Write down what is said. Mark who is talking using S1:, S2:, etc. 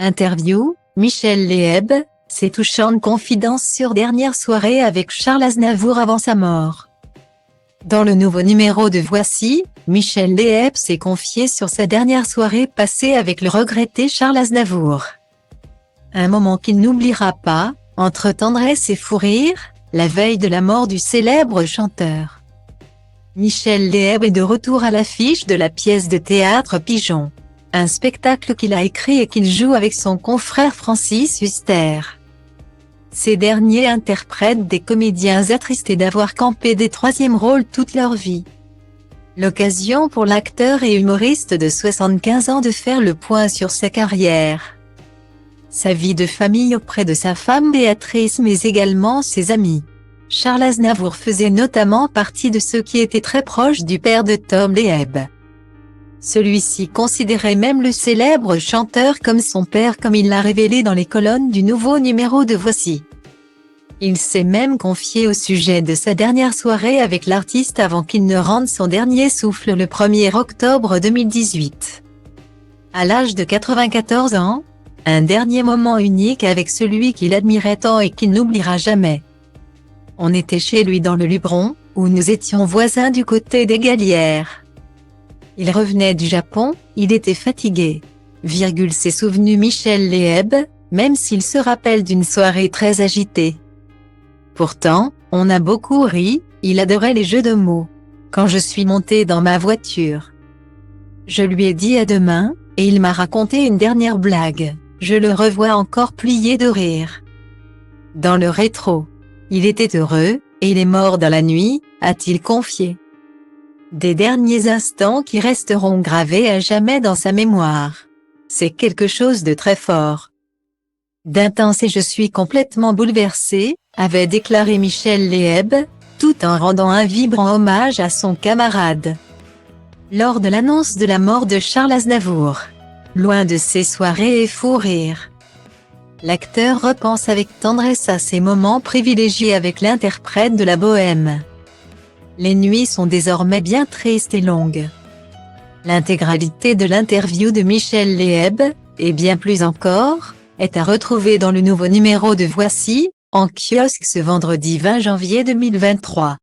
S1: Interview, Michel Léeb, ses touchantes confidences sur dernière soirée avec Charles Aznavour avant sa mort. Dans le nouveau numéro de Voici, Michel Léeb s'est confié sur sa dernière soirée passée avec le regretté Charles Aznavour. Un moment qu'il n'oubliera pas, entre tendresse et fou rire, la veille de la mort du célèbre chanteur. Michel Léeb est de retour à l'affiche de la pièce de théâtre Pigeon, un spectacle qu'il a écrit et qu'il joue avec son confrère Francis Huster. Ces derniers interprètent des comédiens attristés d'avoir campé des troisièmes rôles toute leur vie. L'occasion pour l'acteur et humoriste de 75 ans de faire le point sur sa carrière, sa vie de famille auprès de sa femme Béatrice mais également ses amis. Charles Aznavour faisait notamment partie de ceux qui étaient très proches du père de Tom Léeb. Celui-ci considérait même le célèbre chanteur comme son père, comme il l'a révélé dans les colonnes du nouveau numéro de Voici. Il s'est même confié au sujet de sa dernière soirée avec l'artiste avant qu'il ne rende son dernier souffle le 1er octobre 2018. À l'âge de 94 ans, un dernier moment unique avec celui qu'il admirait tant et qu'il n'oubliera jamais. On était chez lui dans le Luberon, où nous étions voisins du côté des Galières. Il revenait du Japon, il était fatigué. S'est souvenu Michel Léeb, même s'il se rappelle d'une soirée très agitée. Pourtant, on a beaucoup ri, il adorait les jeux de mots. Quand je suis monté dans ma voiture, je lui ai dit à demain, et il m'a raconté une dernière blague. Je le revois encore plié de rire. Dans le rétro, il était heureux, et il est mort dans la nuit, a-t-il confié. Des derniers instants qui resteront gravés à jamais dans sa mémoire. C'est quelque chose de très fort, d'intense, et je suis complètement bouleversé, avait déclaré Michel Léeb, tout en rendant un vibrant hommage à son camarade. Lors de l'annonce de la mort de Charles Aznavour, loin de ses soirées et fous rires, l'acteur repense avec tendresse à ses moments privilégiés avec l'interprète de la bohème. Les nuits sont désormais bien tristes et longues. L'intégralité de l'interview de Michel Léeb, et bien plus encore, est à retrouver dans le nouveau numéro de Voici, en kiosque ce vendredi 20 janvier 2023.